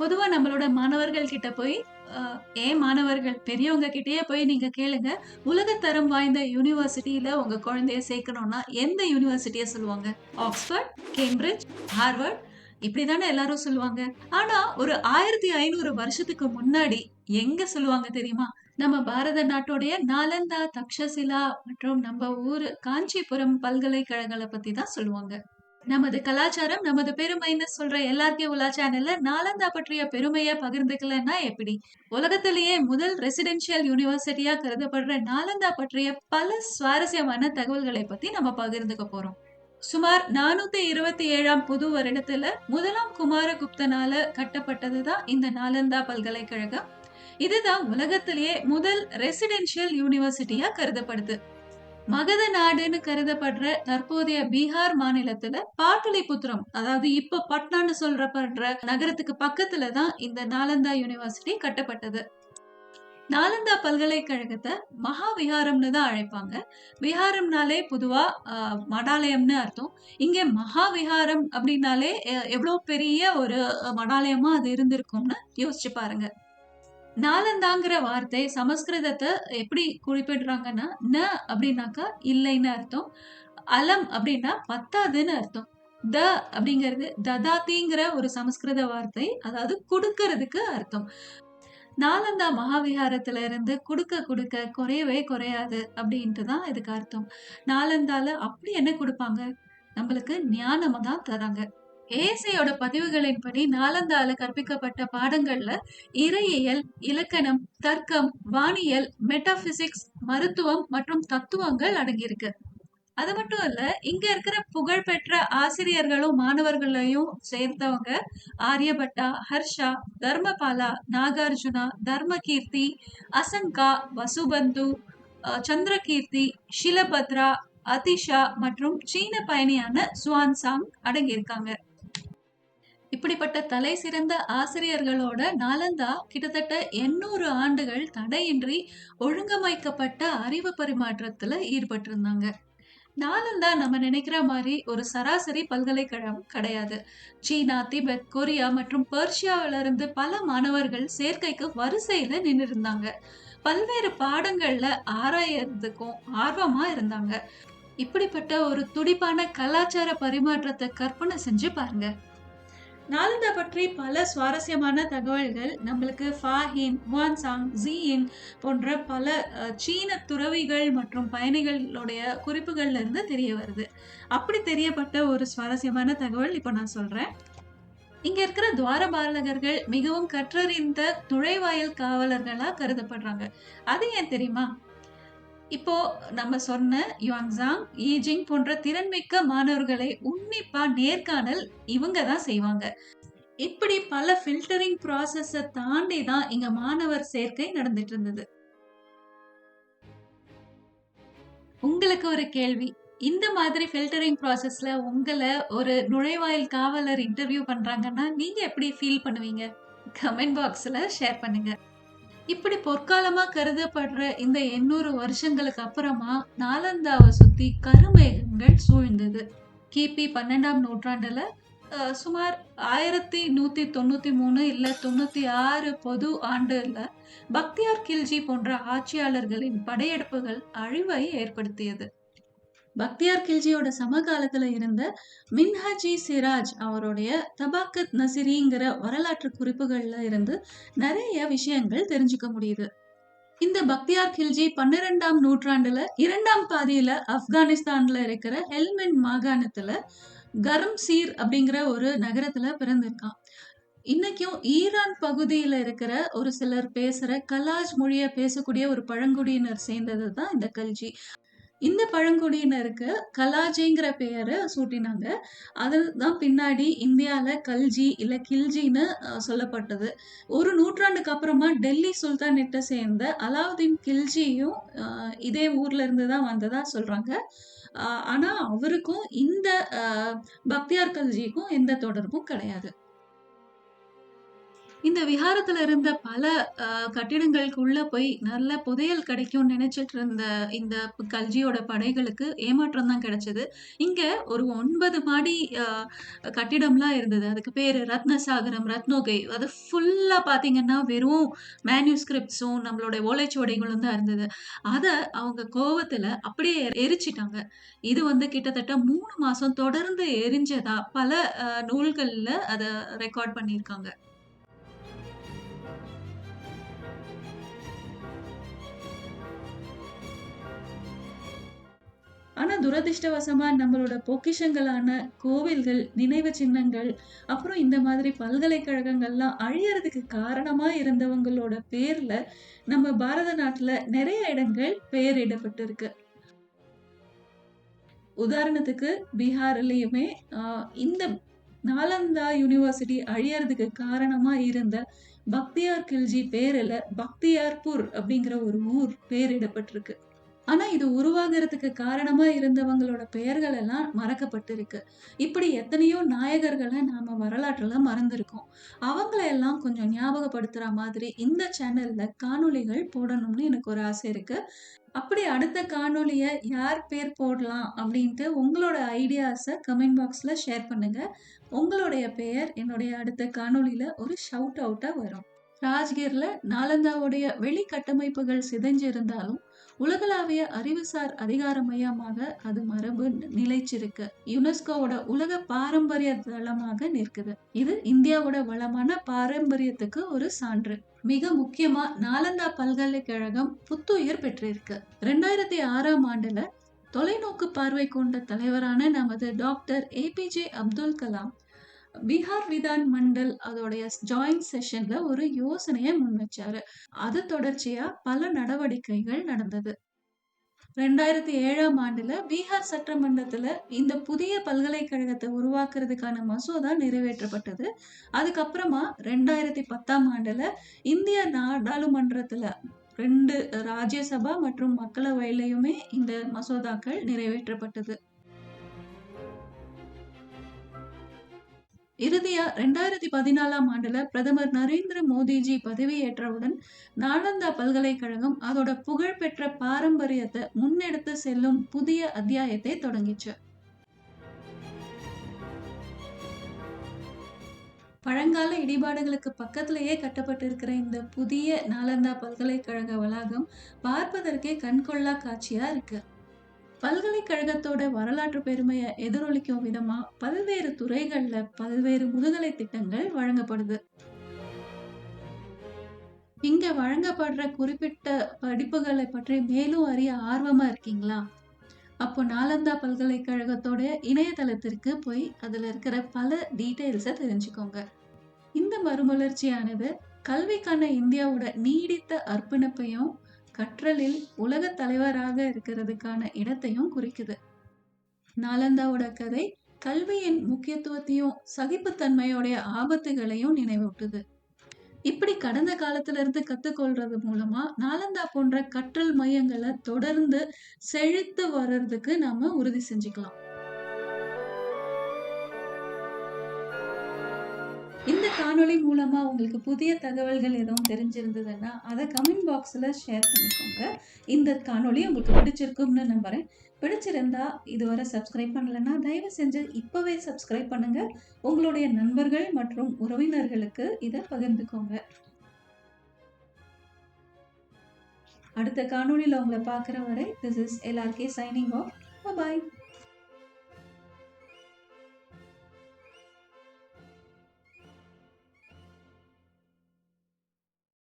பொதுவா நம்மளோட மாணவர்கள் கிட்ட போய் அ ஏன் மாணவர்கள் பெரியவங்க கிட்டயே போய் நீங்க கேளுங்க. உலகத்தரம் வாய்ந்த யுனிவர்சிட்டில உங்க குழந்தைய சேர்க்கணும்னா, எந்த யுனிவர்சிட்டிய சொல்லுவாங்க? ஆக்ஸ்போர்ட், கேம்பிரிட்ஜ், ஹார்வர்ட் இப்படி தானே எல்லாரும் சொல்லுவாங்க. ஆனா ஒரு 1500 வருஷத்துக்கு முன்னாடி எங்க சொல்லுவாங்க தெரியுமா? நம்ம பாரத நாட்டோடைய நாலந்தா, தக்ஷசிலா மற்றும் நம்ம ஊரு காஞ்சிபுரம் பல்கலைக்கழகங்கள பத்தி தான் சொல்லுவாங்க. நமது கலாச்சாரம், நமது பெருமைன்னு சொல்ற எல்ஆர்கே உலா சேனல்ல நாலந்தா பற்றிய பெருமைய பகிர்ந்துக்கலன்னா எப்படி? உலகத்திலேயே முதல் ரெசிடென்ஷியல் யூனிவர்சிட்டியா கருதப்படுற நாலந்தா பற்றிய பல சுவாரஸ்யமான தகவல்களை பத்தி நம்ம பகிர்ந்துக்க போறோம். சுமார் 427ஆம் புது வருடத்துல முதலாம் குமாரகுப்தனால கட்டப்பட்டதுதான் இந்த நாலந்தா பல்கலைக்கழகம். இதுதான் உலகத்திலேயே முதல் ரெசிடென்ஷியல் யூனிவர்சிட்டியா கருதப்படுது. மகத நாடுன்னு கருதப்படுற தற்போதைய பீகார் மாநிலத்துல பாட்டலிபுத்திரம், அதாவது இப்ப பட்னான்னு சொல்றப்படுற நகரத்துக்கு பக்கத்துல தான் இந்த நாலந்தா யூனிவர்சிட்டி கட்டப்பட்டது. நாலந்தா பல்கலைக்கழகத்தை மகா விஹாரம்னு தான் அழைப்பாங்க. விஹாரம்னாலே பொதுவா மடாலயம்னு அர்த்தம். இங்க மகா விஹாரம் அப்படின்னாலே எவ்வளவு பெரிய ஒரு மடாலயமா அது இருந்திருக்கும்னு யோசிச்சு பாருங்க. நாலந்தாங்கிற வார்த்தை சமஸ்கிருதத்தை எப்படி குறிப்பிடுறாங்கன்னா, ந அப்படின்னாக்கா இல்லைன்னு அர்த்தம். அலம் அப்படின்னா பத்தாதுன்னு அர்த்தம். த அப்படிங்கிறது ததாதிங்கிற ஒரு சமஸ்கிருத வார்த்தை, அதாவது குடுக்கறதுக்கு அர்த்தம். நாலந்தா மகாவிஹாரத்துல இருந்து குடுக்க குடுக்க குறையவே குறையாது அப்படின்ட்டு தான் இதுக்கு அர்த்தம். நாலந்தால அப்படி என்ன கொடுப்பாங்க? நம்மளுக்கு ஞானமா தான் தராங்க. ஏஎஸ்ஐயோட பதிவுகளின்படி நாலந்தால கற்பிக்கப்பட்ட பாடங்கள்ல இறையியல், இலக்கணம், தர்க்கம், வானியல், மெட்டாபிசிக்ஸ், மருத்துவம் மற்றும் தத்துவங்கள் அடங்கியிருக்கு. அது மட்டும் இல்ல, இங்க இருக்கிற புகழ்பெற்ற ஆசிரியர்களும் மாணவர்களையும் சேர்த்தவங்க ஆரியபட்டா, ஹர்ஷா, தர்மபாலா, நாகார்ஜுனா, தர்மகீர்த்தி, அசங்கா, வசுபந்து, சந்திரகீர்த்தி, ஷிலபத்ரா, அதிஷா மற்றும் சீன பயணியான சுவான்சாங் அடங்கியிருக்காங்க. இப்படிப்பட்ட தலை சிறந்த ஆசிரியர்களோட நாலந்தா கிட்டத்தட்ட 800 ஆண்டுகள் தடையின்றி ஒழுங்கமைக்கப்பட்ட அறிவு பரிமாற்றத்துல ஈடுபட்டிருந்தாங்க. நாலந்தா நம்ம நினைக்கிற மாதிரி ஒரு சராசரி பல்கலைக்கழகம் கிடையாது. சீனா, திபெத், கொரியா மற்றும் பெர்ஷியாவில இருந்து பல மாணவர்கள் சேர்க்கைக்கு வரிசையில நின்று இருந்தாங்க. பல்வேறு பாடங்கள்ல ஆராயறதுக்கும் ஆர்வமா இருந்தாங்க. இப்படிப்பட்ட ஒரு துடிப்பான கலாச்சார பரிமாற்றத்தை கற்பனை செஞ்சு பாருங்க. நாலந்தா பற்றி பல சுவாரஸ்யமான தகவல்கள் நம்மளுக்கு ஃபாஹின், ஹுவான்சாங், ஜீயின் போன்ற பல சீன துறவிகள் மற்றும் பயணிகளுடைய குறிப்புகள்ல இருந்து தெரிய வருது. அப்படி தெரியப்பட்ட ஒரு சுவாரஸ்யமான தகவல் இப்ப நான் சொல்றேன். இங்க இருக்கிற துவாரபாலகர்கள் மிகவும் கற்றறிந்த நுழைவாயில் காவலர்களா கருதப்படுறாங்க. அது ஏன் தெரியுமா? இப்போ நம்ம சொன்ன யுவான்சாங், ஈஜிங் போன்ற திறன்மிக்க மாணவர்களை உன்னிப்பா நேர்காணல் இவங்க தான் செய்வாங்க. இப்படி பல ஃபில்டரிங் ப்ராசஸ தாண்டி தான் இங்க மாணவர் சேர்க்கை நடந்துட்டு இருந்தது. உங்களுக்கு ஒரு கேள்வி. இந்த மாதிரி ஃபில்டரிங் ப்ராசஸ்ல உங்கள ஒரு நுழைவாயில் காவலர் இன்டர்வியூ பண்றாங்கன்னா, நீங்க எப்படி ஃபீல் பண்ணுவீங்க? கமெண்ட் பாக்ஸ்ல ஷேர் பண்ணுங்க. இப்படி பொற்காலமா கருதப்படுற இந்த 800 வருஷங்களுக்கு அப்புறமா நாலந்தாவ சுத்தி கருமேகங்கள் சூழ்ந்தது. கிபி 12ஆம் நூற்றாண்டுல சுமார் 1193 இல்ல 96 பொது ஆண்டுல பக்தியார் கில்ஜி போன்ற ஆட்சியாளர்களின் படையெடுப்புகள் அழிவை ஏற்படுத்தியது. பக்தியார் கில்ஜியோட சமகாலத்துல இருந்த மின்ஹாஜி சிராஜ் அவருடைய தபாக்கத் நசிரிங்கிற வரலாற்று குறிப்புகள்ல இருந்து நிறைய விஷயங்கள் தெரிஞ்சுக்க முடியுது. இந்த பக்தியார் கில்ஜி 12ஆம் நூற்றாண்டுல 2ஆம் பாதியில ஆப்கானிஸ்தான்ல இருக்கிற ஹெல்மண்ட் மாகாணத்துல கரம்சீர் அப்படிங்கிற ஒரு நகரத்துல பிறந்திருக்கான். இன்னைக்கும் ஈரான் பகுதியில இருக்கிற ஒரு சிலர் பேசுற கலாஜ் மொழிய பேசக்கூடிய ஒரு பழங்குடியினர் சேர்ந்தது தான் இந்த கல்ஜி. இந்த பழங்குடியினருக்கு கலாஜிங்கிற பெயரை சூட்டினாங்க. அதுதான் பின்னாடி இந்தியால கல்ஜி இல்ல கில்ஜின்னு சொல்லப்பட்டது. ஒரு நூற்றாண்டுக்கு அப்புறமா டெல்லி சுல்தானேட்ட சேர்ந்த அலாவுதீன் கில்ஜியும் இதே ஊர்ல இருந்து தான் வந்ததா சொல்றாங்க. ஆனா அவருக்கும் இந்த பக்தியார் கல்ஜிக்கும் எந்த தொடர்பும் கிடையாது. இந்த விஹாரத்துல இருந்த பல கட்டிடங்களுக்குள்ள போய் நல்ல புதையல் கிடைக்கும்னு நினைச்சிட்டு இருந்த இந்த கல்ஜியோட படைகளுக்கு ஏமாற்றம் தான் கிடைச்சது. இங்க ஒரு 9 மாடி அ கட்டிடம்லாம் இருந்தது. அதுக்கு பேரு ரத்னசாகரம், ரத்னோகை. அது ஃபுல்லா பார்த்தீங்கன்னா, வெறும் மேனுஸ்கிரிப்ட்ஸும், நம்மளுடைய ஓலைச்சுவடிகளும் தான் இருந்தது. அத அவங்க கோவத்துல அப்படியே எரிச்சுட்டாங்க. இது வந்து கிட்டத்தட்ட 3 மாசம் தொடர்ந்து எரிஞ்சதா பல நூல்கள்ல அத ரெக்கார்ட் பண்ணியிருக்காங்க. ஆனா துரதிர்ஷ்டவசமா நம்மளோட பொக்கிஷங்களான கோவில்கள், நினைவு சின்னங்கள், அப்புறம் இந்த மாதிரி பல்கலைக்கழகங்கள்லாம் அழியறதுக்கு காரணமா இருந்தவங்களோட பேர்ல நம்ம பாரத நாட்டுல நெறைய இடங்கள் பெயரிடப்பட்டிருக்கு. உதாரணத்துக்கு பீகார்லயுமே அ இந்த நாலந்தா யூனிவர்சிட்டி அழியறதுக்கு காரணமா இருந்த பக்தியார் கில்ஜி பேருல பக்தியார்பூர் அப்படிங்கிற ஒரு ஊர் பேரிடப்பட்டிருக்கு. ஆனா, இது உருவாகுறதுக்கு காரணமா இருந்தவங்களோட பெயர்கள் எல்லாம் மறக்கப்பட்டிருக்கு. இப்படி எத்தனையோ நாயகர்கள நாம வரலாற்றுல மறந்திருக்கோம். அவங்கள எல்லாம் கொஞ்சம் ஞாபகப்படுத்துற மாதிரி இந்த சேனல்ல காணொளிகள் போடணும்னு எனக்கு ஒரு ஆசை இருக்கு. அப்படி அடுத்த காணொளிய யார் பேர் போடலாம் அப்படின்ட்டு உங்களோட ஐடியாஸ கமெண்ட் பாக்ஸ்ல ஷேர் பண்ணுங்க. உங்களுடைய பெயர் என்னுடைய அடுத்த காணொளியில ஒரு ஷவுட் அவுட்டா வரும். ராஜ்கிர்ல நாலந்தாவுடைய வெளி கட்டமைப்புகள் சிதைஞ்சிருந்தாலும் உலகளாவிய அறிவுசார் அதிகார மையமாக அது மரபு நிலைச்சிருக்கு. யுனெஸ்கோவோட உலக பாரம்பரிய தளமாக நிற்குது. இது இந்தியாவோட வளமான பாரம்பரியத்துக்கு ஒரு சான்று. மிக முக்கியமா நாலந்தா பல்கலைக்கழகம் புத்துயிர் பெற்றிருக்கு. 2006ஆம் ஆண்டுல தொலைநோக்கு பார்வை கொண்ட தலைவரான நமது டாக்டர் ஏபிஜே அப்துல் கலாம் பீகார் விதான் மண்டல் அதோடைய ஜாயிண்ட் செஷன்ல ஒரு யோசனையை முன் வச்சாரு. அது தொடர்ச்சியா பல நடவடிக்கைகள் நடந்தது. 2007ஆம் ஆண்டுல பீகார் சட்டமன்றத்துல இந்த புதிய பல்கலைக்கழகத்தை உருவாக்குறதுக்கான மசோதா நிறைவேற்றப்பட்டது. அதுக்கப்புறமா 2010ஆம் ஆண்டுல இந்திய நாடாளுமன்றத்துல 2 ராஜ்யசபா மற்றும் மக்களவையிலயுமே இந்த மசோதாக்கள் நிறைவேற்றப்பட்டது. இறுதியா 2014ஆம் ஆண்டுல பிரதமர் நரேந்திர மோடிஜி பதவியேற்றவுடன் நாலந்தா பல்கலைக்கழகம் அதோட புகழ்பெற்ற பாரம்பரியத்தை முன்னெடுத்து செல்லும் புதிய அத்தியாயத்தை தொடங்கிச்சு. பழங்கால இடிபாடுகளுக்கு பக்கத்திலேயே கட்டப்பட்டிருக்கிற இந்த புதிய நாலந்தா பல்கலைக்கழக வளாகம் பார்ப்பதற்கே கண்கொள்ளா காட்சியா இருக்கு. பல்கலைக்கழகத்தோட வரலாற்று பெருமைய எதிரொலிக்கும் விதமா பல்வேறு துறைகள்ல பல்வேறு முதுகலை திட்டங்கள் வழங்கப்படுது. இங்க வழங்கப்படுற குறிப்பிட்ட படிப்புகளை பற்றி மேலும் அறிய ஆர்வமா இருக்கீங்களா? அப்போ நாலந்தா பல்கலைக்கழகத்தோட இணையதளத்திற்கு போய் அதுல இருக்கிற பல டீட்டெயில்ஸ தெரிஞ்சுக்கோங்க. இந்த மறுமலர்ச்சியானது கல்விக்கான இந்தியாவோட நீடித்த அர்ப்பணிப்பையும் கற்றலில் உலகத் தலைவராக இருக்கிறதுக்கான இடத்தையும் குறிக்குது. நாலந்தாவோட கதை கல்வியின் முக்கியத்துவத்தையும் சகிப்புத்தன்மையோடைய ஆபத்துகளையும் நினைவூட்டுது. இப்படி கடந்த காலத்துல இருந்து கத்துக்கொள்றது மூலமா நாலந்தா போன்ற கற்றல் மையங்களை தொடர்ந்து செழித்து வர்றதுக்கு நாம உறுதி செஞ்சுக்கலாம். இந்த காணொளி மூலமா உங்களுக்கு புதிய தகவல்கள் எதுவும் தெரிஞ்சிருந்ததுன்னா அதை கமெண்ட் பாக்ஸ்ல ஷேர் பண்ணிக்கோங்க. இந்த காணொளி உங்களுக்கு பிடிச்சிருக்கும்னு நம்புறேன். பிடிச்சிருந்தா இதுவரை சப்ஸ்கிரைப் பண்ணலைன்னா தயவு செஞ்சு இப்பவே சப்ஸ்கிரைப் பண்ணுங்க. உங்களுடைய நண்பர்கள் மற்றும் உறவினர்களுக்கு இதை பகிர்ந்துக்கோங்க. அடுத்த காணொளியில உங்களை பார்க்குற வரை this is LRK signing off. Bye.